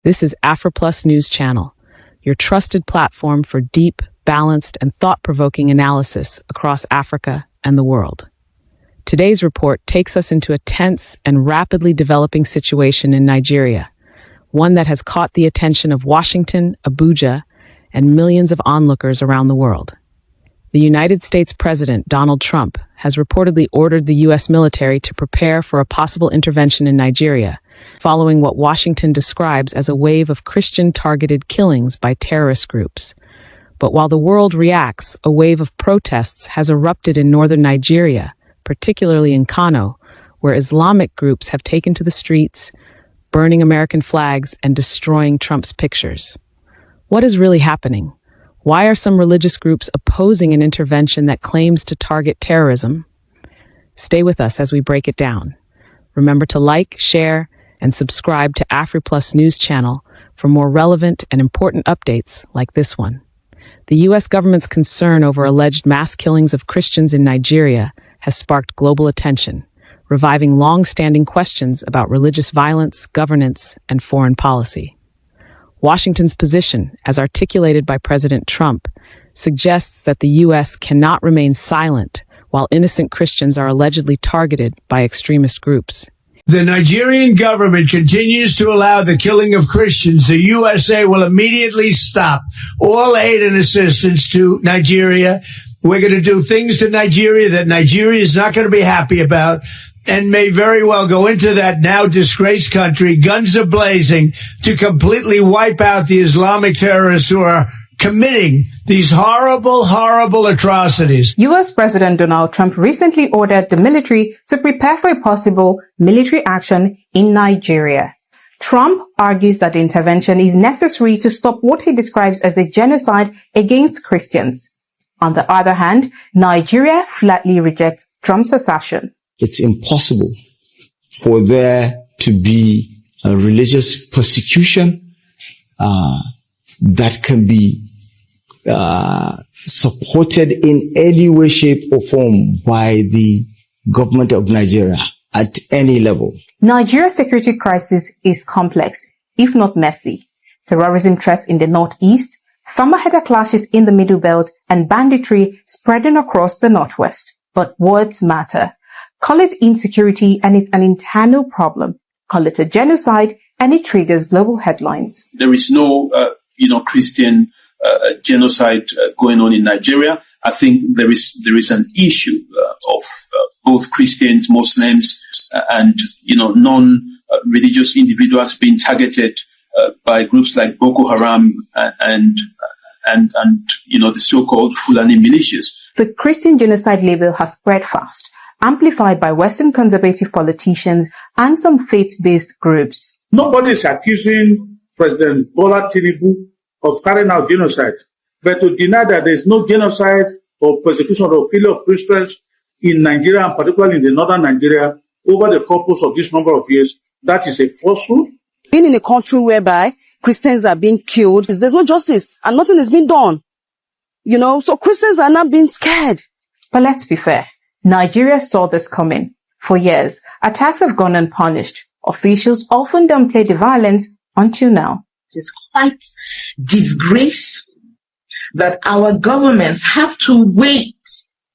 This is AfriPlus News Channel, your trusted platform for deep, balanced, and thought-provoking analysis across Africa and the world. Today's report takes us into a tense and rapidly developing situation in Nigeria, one that has caught the attention of Washington, Abuja, and millions of onlookers around the world. The United States President Donald Trump has reportedly ordered the U.S. military to prepare for a possible intervention in Nigeria, following what Washington describes as a wave of Christian-targeted killings by terrorist groups. But while the world reacts, a wave of protests has erupted in northern Nigeria, particularly in Kano, where Islamic groups have taken to the streets, burning American flags and destroying Trump's pictures. What is really happening? Why are some religious groups opposing an intervention that claims to target terrorism? Stay with us as we break it down. Remember to like, share, and subscribe to AfriPlus News Channel for more relevant and important updates like this one. The U.S. government's concern over alleged mass killings of Christians in Nigeria has sparked global attention, reviving long-standing questions about religious violence, governance, and foreign policy. Washington's position, as articulated by President Trump, suggests that the U.S. cannot remain silent while innocent Christians are allegedly targeted by extremist groups. The Nigerian government continues to allow the killing of Christians. The USA will immediately stop all aid and assistance to Nigeria. We're going to do things to Nigeria that Nigeria is not going to be happy about and may very well go into that now disgraced country, guns are blazing, to completely wipe out the Islamic terrorists who are committing these horrible, horrible atrocities. U.S. President Donald Trump recently ordered the military to prepare for a possible military action in Nigeria. Trump argues that the intervention is necessary to stop what he describes as a genocide against Christians. On the other hand, Nigeria flatly rejects Trump's assertion. It's impossible for there to be a religious persecution that can be supported in any way, shape, or form by the government of Nigeria at any level. Nigeria's security crisis is complex, if not messy. Terrorism threats in the northeast, farmer-herder clashes in the Middle Belt, and banditry spreading across the northwest. But words matter. Call it insecurity and it's an internal problem. Call it a genocide and it triggers global headlines. There is no, Christian genocide going on in Nigeria. I think there is an issue of both Christians, Muslims, and non-religious individuals being targeted by groups like Boko Haram and the so-called Fulani militias. The Christian genocide label has spread fast, amplified by Western conservative politicians and some faith-based groups. Nobody is accusing President Bola Tinubu of carrying out genocide, but to deny that there is no genocide or persecution or killing of Christians in Nigeria, and particularly in the northern Nigeria, over the course of this number of years, that is a falsehood. Being in a country whereby Christians are being killed, there's no justice and nothing is being done. So Christians are not being scared. But let's be fair. Nigeria saw this coming. For years, attacks have gone unpunished. Officials often downplay the violence until now. It's quite disgrace that our governments have to wait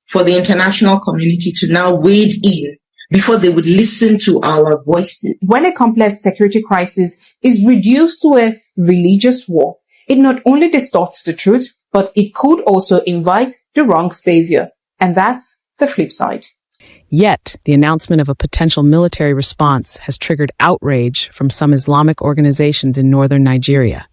for the international community to now wade in before they would listen to our voices. When a complex security crisis is reduced to a religious war, it not only distorts the truth, but it could also invite the wrong savior. And that's the flip side. Yet, the announcement of a potential military response has triggered outrage from some Islamic organizations in northern Nigeria.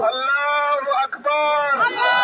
Allahu Akbar.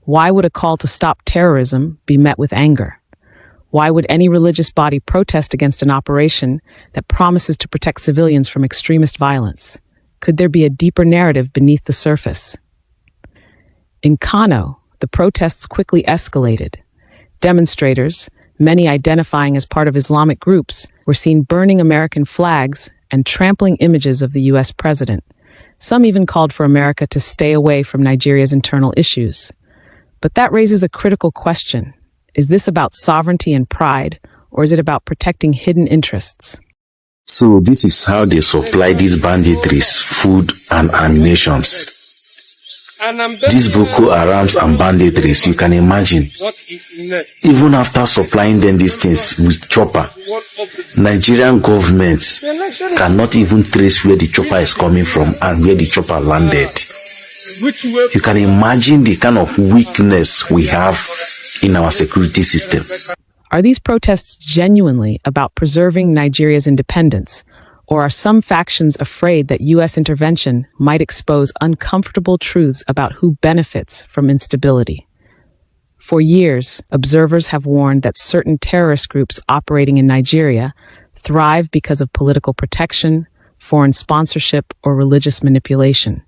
Why would a call to stop terrorism be met with anger? Why would any religious body protest against an operation that promises to protect civilians from extremist violence? Could there be a deeper narrative beneath the surface? In Kano, the protests quickly escalated. Demonstrators, many identifying as part of Islamic groups, were seen burning American flags and trampling images of the U.S. president. Some even called for America to stay away from Nigeria's internal issues. But that raises a critical question. Is this about sovereignty and pride, or is it about protecting hidden interests? So this is how they supply these banditries food and ammunitions. These Boko Harams and banditries, you can imagine, even after supplying them these things with chopper, Nigerian governments cannot even trace where the chopper is coming from and where the chopper landed. You can imagine the kind of weakness we have in our security system. Are these protests genuinely about preserving Nigeria's independence, or are some factions afraid that U.S. intervention might expose uncomfortable truths about who benefits from instability? For years, observers have warned that certain terrorist groups operating in Nigeria thrive because of political protection, foreign sponsorship, or religious manipulation.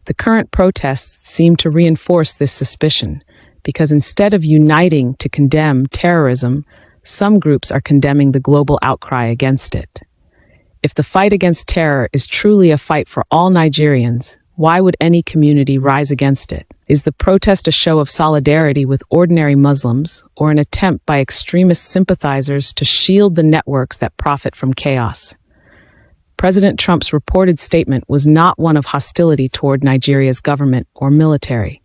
The current protests seem to reinforce this suspicion, because instead of uniting to condemn terrorism, some groups are condemning the global outcry against it. If the fight against terror is truly a fight for all Nigerians, why would any community rise against it? Is the protest a show of solidarity with ordinary Muslims, or an attempt by extremist sympathizers to shield the networks that profit from chaos? President Trump's reported statement was not one of hostility toward Nigeria's government or military.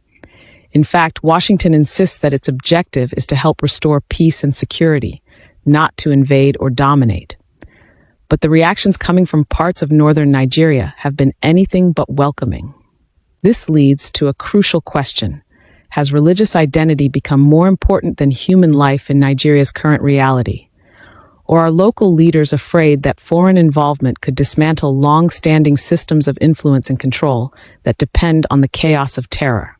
In fact, Washington insists that its objective is to help restore peace and security, not to invade or dominate. But the reactions coming from parts of northern Nigeria have been anything but welcoming. This leads to a crucial question. Has religious identity become more important than human life in Nigeria's current reality? Or are local leaders afraid that foreign involvement could dismantle long-standing systems of influence and control that depend on the chaos of terror?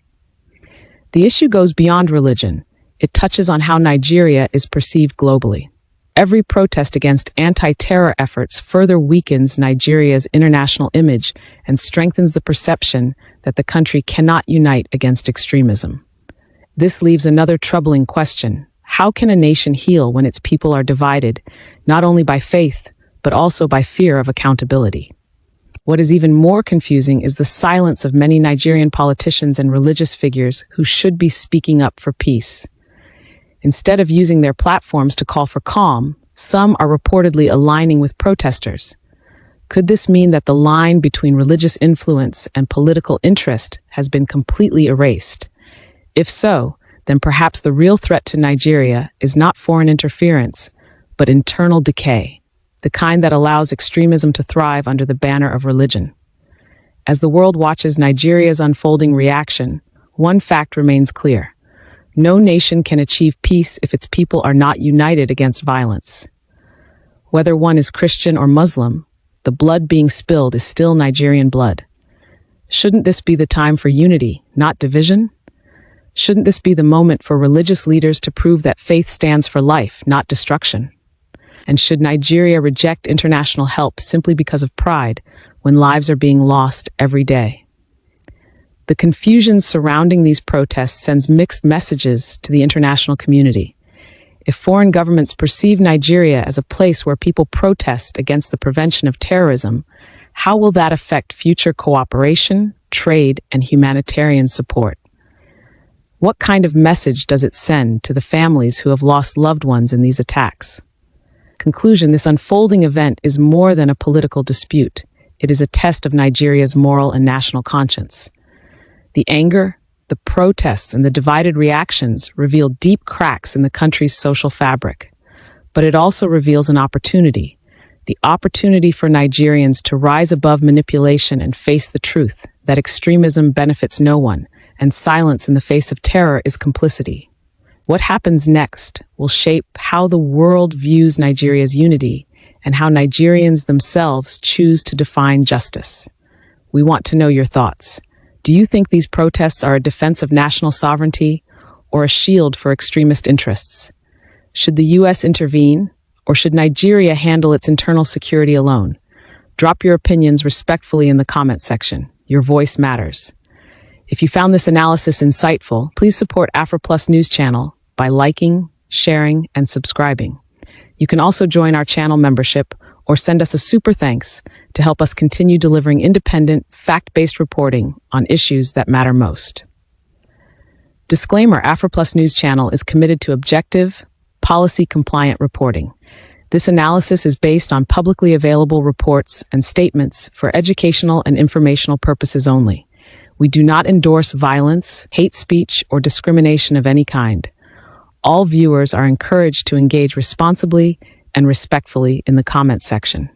The issue goes beyond religion. It touches on how Nigeria is perceived globally. Every protest against anti-terror efforts further weakens Nigeria's international image and strengthens the perception that the country cannot unite against extremism. This leaves another troubling question. How can a nation heal when its people are divided, not only by faith, but also by fear of accountability? What is even more confusing is the silence of many Nigerian politicians and religious figures who should be speaking up for peace. Instead of using their platforms to call for calm, some are reportedly aligning with protesters. Could this mean that the line between religious influence and political interest has been completely erased? If so, then perhaps the real threat to Nigeria is not foreign interference, but internal decay, the kind that allows extremism to thrive under the banner of religion. As the world watches Nigeria's unfolding reaction, one fact remains clear. No nation can achieve peace if its people are not united against violence. Whether one is Christian or Muslim, the blood being spilled is still Nigerian blood. Shouldn't this be the time for unity, not division? Shouldn't this be the moment for religious leaders to prove that faith stands for life, not destruction? And should Nigeria reject international help simply because of pride when lives are being lost every day? The confusion surrounding these protests sends mixed messages to the international community. If foreign governments perceive Nigeria as a place where people protest against the prevention of terrorism, how will that affect future cooperation, trade, and humanitarian support? What kind of message does it send to the families who have lost loved ones in these attacks? Conclusion, this unfolding event is more than a political dispute. It is a test of Nigeria's moral and national conscience. The anger, the protests, and the divided reactions reveal deep cracks in the country's social fabric. but it also reveals an opportunity. The opportunity for Nigerians to rise above manipulation and face the truth that extremism benefits no one, and silence in the face of terror is complicity. What happens next will shape how the world views Nigeria's unity and how Nigerians themselves choose to define justice. We want to know your thoughts. Do you think these protests are a defense of national sovereignty or a shield for extremist interests? Should the U.S. intervene, or should Nigeria handle its internal security alone? Drop your opinions respectfully in the comment section. Your voice matters. If you found this analysis insightful, please support AfriPlus News Channel by liking, sharing, and subscribing. You can also join our channel membership or send us a super thanks to help us continue delivering independent, fact-based reporting on issues that matter most. Disclaimer: AfriPlus News Channel is committed to objective, policy-compliant reporting. This analysis is based on publicly available reports and statements for educational and informational purposes only. We do not endorse violence, hate speech, or discrimination of any kind. All viewers are encouraged to engage responsibly and respectfully in the comment section.